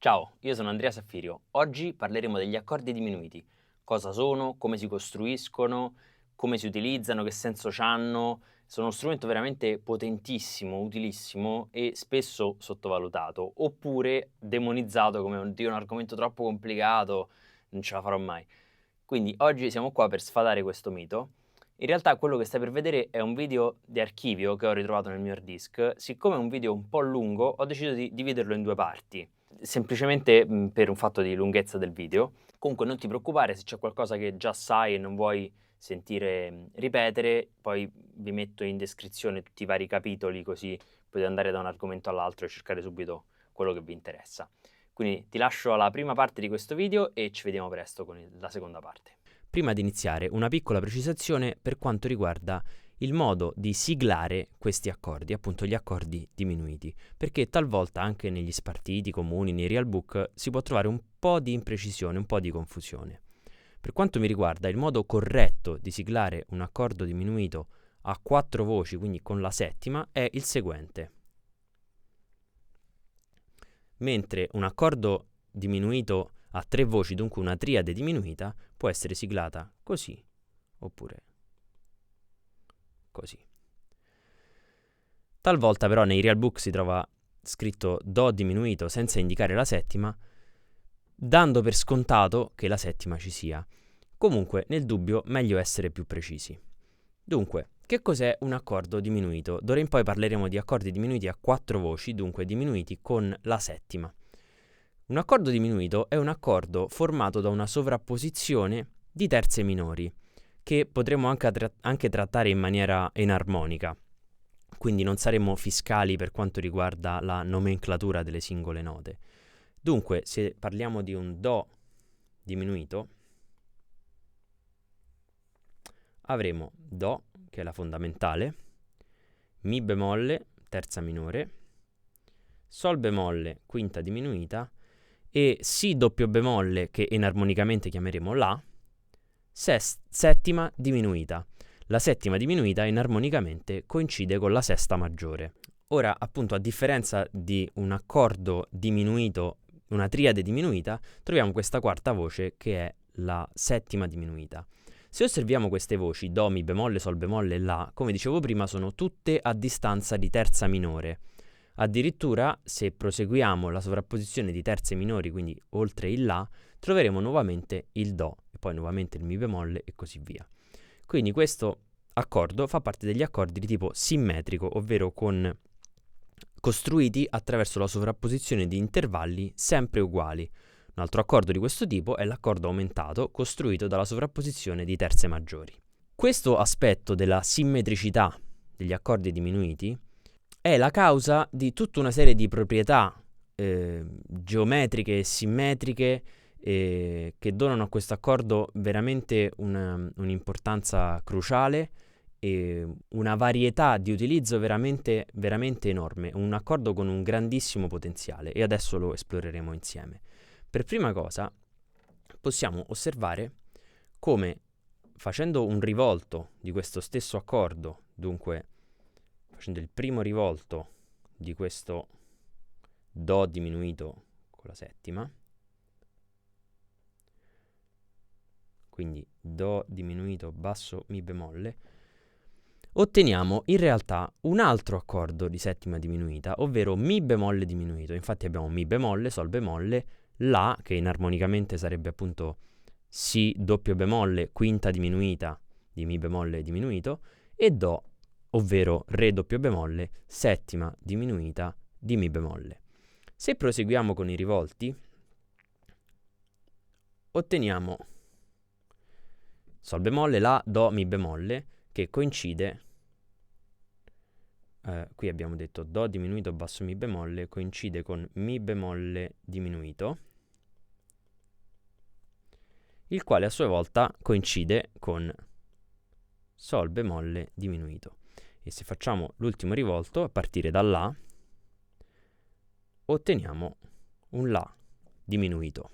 Ciao, io sono Andrea Saffirio. Oggi parleremo degli accordi diminuiti. Cosa sono, come si costruiscono, come si utilizzano, che senso c'hanno. Sono uno strumento veramente potentissimo, utilissimo e spesso sottovalutato, oppure demonizzato come oddio, un argomento troppo complicato, non ce la farò mai. Quindi oggi siamo qua per sfatare questo mito. In realtà quello che stai per vedere è un video di archivio che ho ritrovato nel mio hard disk. Siccome è un video un po' lungo, ho deciso di dividerlo in due parti, semplicemente per un fatto di lunghezza del video. Comunque non ti preoccupare se c'è qualcosa che già sai e non vuoi sentire ripetere, poi vi metto in descrizione tutti i vari capitoli così potete andare da un argomento all'altro e cercare subito quello che vi interessa. Quindi ti lascio alla prima parte di questo video e ci vediamo presto con la seconda parte. Prima di iniziare, una piccola precisazione per quanto riguarda il modo di siglare questi accordi, appunto gli accordi diminuiti, perché talvolta anche negli spartiti comuni, nei real book, si può trovare un po' di imprecisione, un po' di confusione. Per quanto mi riguarda, il modo corretto di siglare un accordo diminuito a 4 voci, quindi con la settima, è il seguente. Mentre un accordo diminuito a 3 voci, dunque una triade diminuita, può essere siglata così oppure così. Talvolta però nei real book si trova scritto Do diminuito senza indicare la settima, dando per scontato che la settima ci sia. Comunque, nel dubbio, meglio essere più precisi. Dunque, che cos'è un accordo diminuito? D'ora in poi parleremo di accordi diminuiti a 4 voci, dunque diminuiti con la settima. Un accordo diminuito è un accordo formato da una sovrapposizione di terze minori, che potremmo anche trattare in maniera enarmonica, quindi non saremmo fiscali per quanto riguarda la nomenclatura delle singole note. Dunque, se parliamo di un Do diminuito, avremo Do, che è la fondamentale, Mi bemolle, terza minore, Sol bemolle, quinta diminuita, e Si doppio bemolle, che enarmonicamente chiameremo La, settima diminuita. La settima diminuita enarmonicamente coincide con la sesta maggiore. Ora, appunto, a differenza di un accordo diminuito, una triade diminuita, troviamo questa quarta voce che è la settima diminuita. Se osserviamo queste voci, Do, Mi bemolle, Sol bemolle e La, come dicevo prima, sono tutte a distanza di terza minore. Addirittura, se proseguiamo la sovrapposizione di terze minori, quindi oltre il La, troveremo nuovamente il Do, e poi nuovamente il Mi bemolle e così via. Quindi questo accordo fa parte degli accordi di tipo simmetrico, ovvero costruiti attraverso la sovrapposizione di intervalli sempre uguali. Un altro accordo di questo tipo è l'accordo aumentato, costruito dalla sovrapposizione di terze maggiori. Questo aspetto della simmetricità degli accordi diminuiti è la causa di tutta una serie di proprietà geometriche e simmetriche che donano a questo accordo veramente un'importanza cruciale e una varietà di utilizzo veramente, veramente enorme, un accordo con un grandissimo potenziale, e adesso lo esploreremo insieme. Per prima cosa possiamo osservare come, facendo un rivolto di questo stesso accordo, dunque facendo il primo rivolto di questo Do diminuito con la settima, quindi Do diminuito basso Mi bemolle, otteniamo in realtà un altro accordo di settima diminuita, ovvero Mi bemolle diminuito. Infatti abbiamo Mi bemolle, Sol bemolle, La, che inarmonicamente sarebbe appunto Si doppio bemolle, quinta diminuita di Mi bemolle diminuito, e Do, ovvero Re doppio bemolle, settima diminuita di Mi bemolle. Se proseguiamo con i rivolti, otteniamo Sol bemolle, La, Do, Mi bemolle, che coincide, qui abbiamo detto Do diminuito basso Mi bemolle, coincide con Mi bemolle diminuito, il quale a sua volta coincide con Sol bemolle diminuito. E se facciamo l'ultimo rivolto, a partire da La, otteniamo un La diminuito.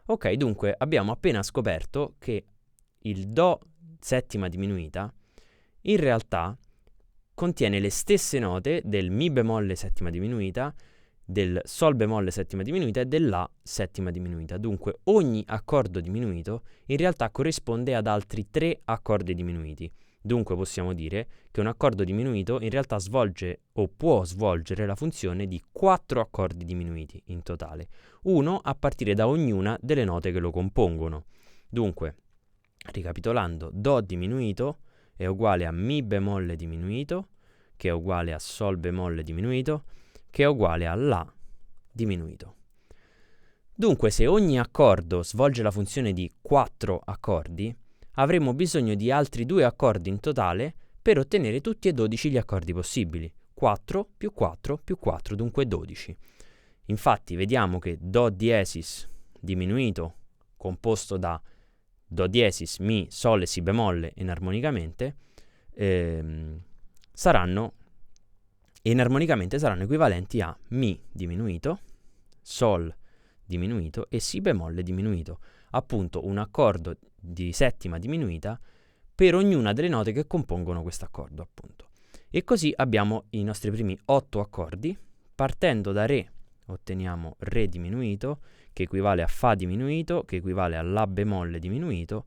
Ok, dunque abbiamo appena scoperto che il Do settima diminuita in realtà contiene le stesse note del Mi bemolle settima diminuita, del Sol bemolle settima diminuita e dell'A settima diminuita. Dunque ogni accordo diminuito in realtà corrisponde ad altri 3 accordi diminuiti. Dunque possiamo dire che un accordo diminuito in realtà svolge o può svolgere la funzione di 4 accordi diminuiti in totale, uno a partire da ognuna delle note che lo compongono. Dunque, ricapitolando, Do diminuito è uguale a Mi bemolle diminuito, che è uguale a Sol bemolle diminuito, che è uguale a La diminuito. Dunque, se ogni accordo svolge la funzione di 4 accordi, avremo bisogno di altri 2 accordi in totale per ottenere tutti e 12 gli accordi possibili. 4 più 4 più 4, dunque 12. Infatti vediamo che Do diesis diminuito, composto da Do diesis, Mi, Sol e Si bemolle enarmonicamente, saranno equivalenti a Mi diminuito, Sol diminuito e Si bemolle diminuito, appunto un accordo di settima diminuita per ognuna delle note che compongono questo accordo, appunto. E così abbiamo i nostri primi 8 accordi. Partendo da Re otteniamo Re diminuito, che equivale a Fa diminuito, che equivale a La bemolle diminuito,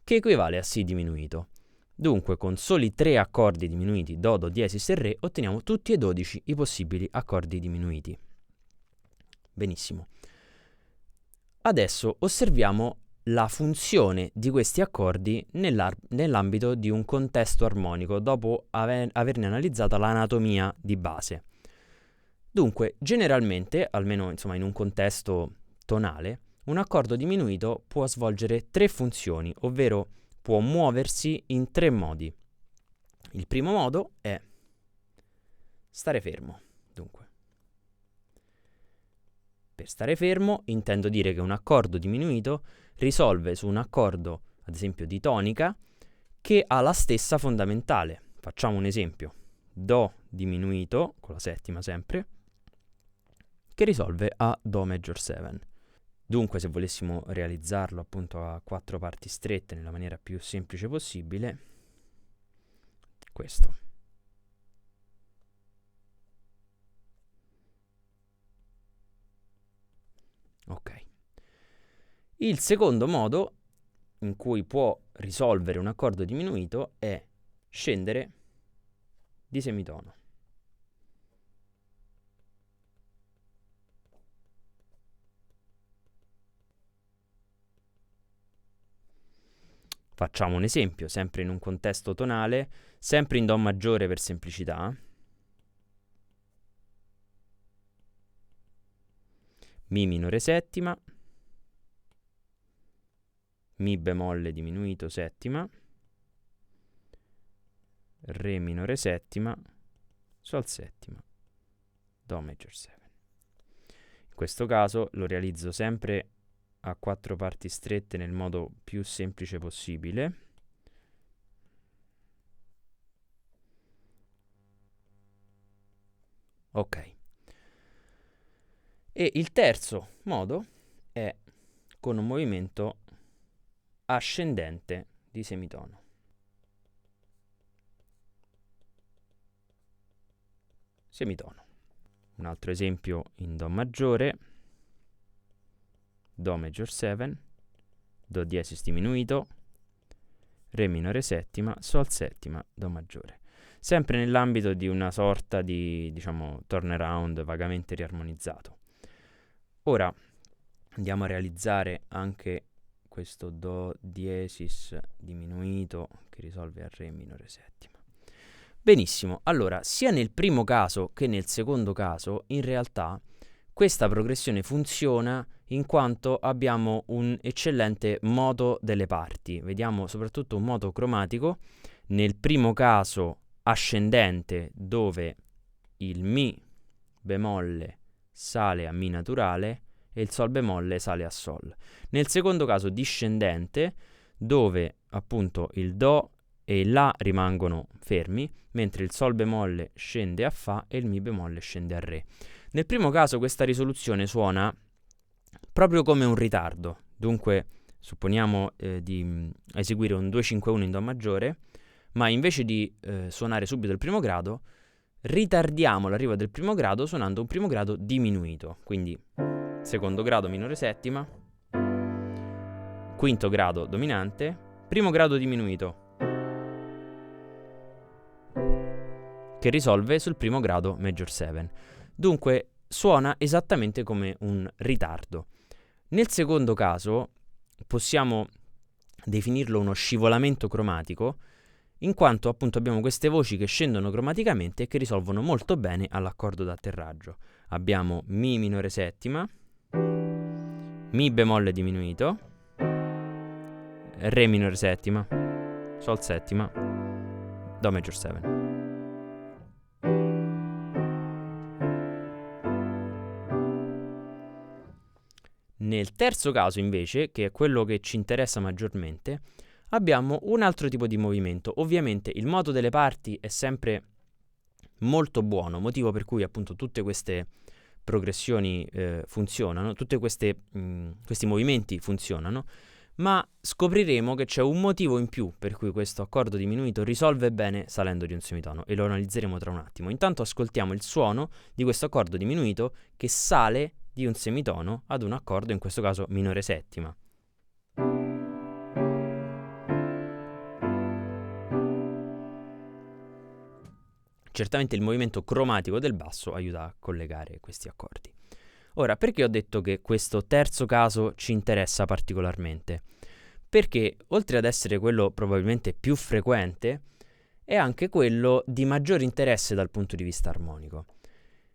che equivale a Si diminuito. Dunque, con soli 3 accordi diminuiti, Do, Do diesis e Re, otteniamo tutti e 12 i possibili accordi diminuiti. Benissimo. Adesso osserviamo la funzione di questi accordi nell'ambito di un contesto armonico, dopo averne analizzata l'anatomia di base. Dunque, generalmente, almeno insomma in un contesto tonale, un accordo diminuito può svolgere 3 funzioni, ovvero può muoversi in 3 modi. Il primo modo è stare fermo. Dunque, per stare fermo intendo dire che un accordo diminuito risolve su un accordo, ad esempio di tonica, che ha la stessa fondamentale. Facciamo un esempio. Do diminuito, con la settima sempre, che risolve a Do major 7. Dunque, se volessimo realizzarlo appunto a 4 parti strette nella maniera più semplice possibile, questo. Ok. Il secondo modo in cui può risolvere un accordo diminuito è scendere di semitono. Facciamo un esempio, sempre in un contesto tonale, sempre in Do maggiore per semplicità. Mi minore settima, Mi bemolle diminuito settima, Re minore settima, Sol settima, Do major 7. In questo caso lo realizzo sempre a 4 parti strette nel modo più semplice possibile. Ok. E il terzo modo è con un movimento ascendente di semitono. Semitono. Un altro esempio in Do maggiore, Do major 7, Do diesis diminuito, Re minore settima, Sol settima, Do maggiore. Sempre nell'ambito di una sorta di, diciamo, turnaround vagamente riarmonizzato. Ora andiamo a realizzare anche questo Do diesis diminuito che risolve a Re minore settima. Benissimo, allora sia nel primo caso che nel secondo caso in realtà questa progressione funziona in quanto abbiamo un eccellente moto delle parti. Vediamo soprattutto un moto cromatico, nel primo caso ascendente dove il Mi bemolle sale a Mi naturale e il Sol bemolle sale a Sol. Nel secondo caso discendente dove appunto il Do e il La rimangono fermi, mentre il Sol bemolle scende a Fa e il Mi bemolle scende a Re. Nel primo caso questa risoluzione suona proprio come un ritardo, dunque supponiamo di eseguire un 2-5-1 in Do maggiore, ma invece di suonare subito il primo grado, ritardiamo l'arrivo del primo grado suonando un primo grado diminuito, quindi secondo grado minore settima, quinto grado dominante, primo grado diminuito, che risolve sul primo grado major 7. Dunque suona esattamente come un ritardo. Nel secondo caso possiamo definirlo uno scivolamento cromatico, in quanto appunto abbiamo queste voci che scendono cromaticamente e che risolvono molto bene all'accordo d'atterraggio. Abbiamo Mi minore settima, Mi bemolle diminuito, Re minore settima, Sol settima, Do major 7. Nel terzo caso invece, che è quello che ci interessa maggiormente, abbiamo un altro tipo di movimento. Ovviamente il moto delle parti è sempre molto buono, motivo per cui appunto tutte queste progressioni funzionano, tutti questi movimenti funzionano, ma scopriremo che c'è un motivo in più per cui questo accordo diminuito risolve bene salendo di un semitono e lo analizzeremo tra un attimo. Intanto ascoltiamo il suono di questo accordo diminuito che sale di un semitono ad un accordo, in questo caso minore settima. Certamente il movimento cromatico del basso aiuta a collegare questi accordi. Ora, perché ho detto che questo terzo caso ci interessa particolarmente? Perché oltre ad essere quello probabilmente più frequente, è anche quello di maggior interesse dal punto di vista armonico.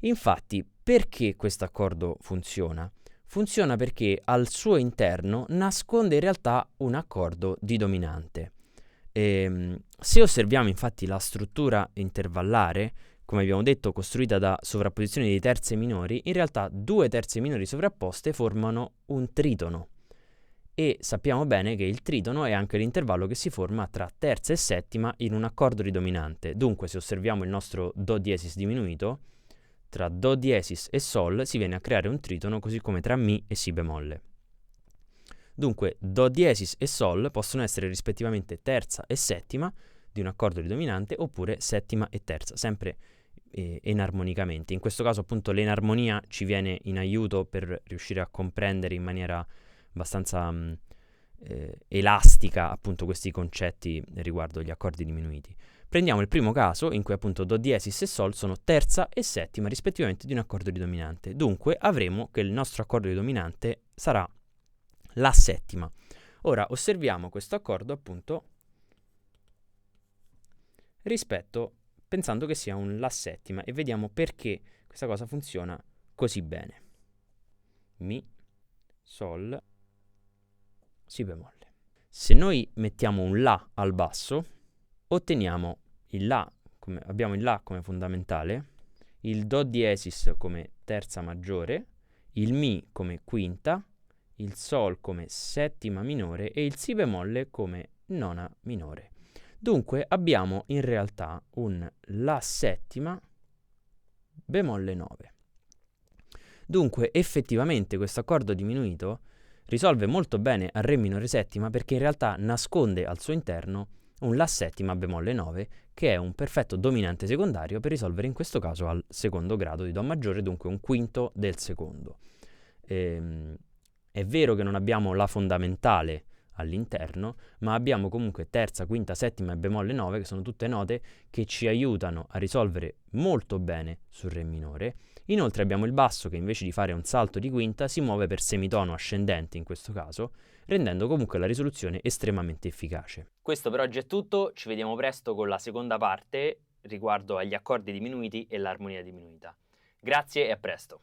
Infatti, perché questo accordo funziona? Funziona perché al suo interno nasconde in realtà un accordo di dominante. Se osserviamo infatti la struttura intervallare, come abbiamo detto, costruita da sovrapposizione di terze minori, in realtà due terze minori sovrapposte formano un tritono. E sappiamo bene che il tritono è anche l'intervallo che si forma tra terza e settima in un accordo di dominante. Dunque, se osserviamo il nostro Do diesis diminuito, tra Do diesis e Sol si viene a creare un tritono, così come tra Mi e Si bemolle. Dunque, Do diesis e Sol possono essere rispettivamente terza e settima di un accordo di dominante, oppure settima e terza, sempre enarmonicamente. In questo caso appunto l'enarmonia ci viene in aiuto per riuscire a comprendere in maniera abbastanza elastica appunto questi concetti riguardo gli accordi diminuiti. Prendiamo il primo caso in cui appunto Do diesis e Sol sono terza e settima rispettivamente di un accordo di dominante. Dunque avremo che il nostro accordo di dominante sarà La settima. Ora osserviamo questo accordo appunto pensando che sia un La settima e vediamo perché questa cosa funziona così bene. Mi, Sol, Si bemolle. Se noi mettiamo un La al basso, otteniamo abbiamo il La come fondamentale, il Do diesis come terza maggiore, il Mi come quinta, il Sol come settima minore e il Si bemolle come nona minore. Dunque abbiamo in realtà un La settima bemolle 9. Dunque effettivamente questo accordo diminuito risolve molto bene a Re minore settima perché in realtà nasconde al suo interno un La settima bemolle 9 che è un perfetto dominante secondario per risolvere in questo caso al secondo grado di Do maggiore, dunque un quinto del secondo. È vero che non abbiamo la fondamentale all'interno, ma abbiamo comunque terza, quinta, settima e bemolle 9 che sono tutte note che ci aiutano a risolvere molto bene sul Re minore. Inoltre abbiamo il basso che invece di fare un salto di quinta si muove per semitono ascendente in questo caso, rendendo comunque la risoluzione estremamente efficace. Questo per oggi è tutto, ci vediamo presto con la seconda parte riguardo agli accordi diminuiti e l'armonia diminuita. Grazie e a presto!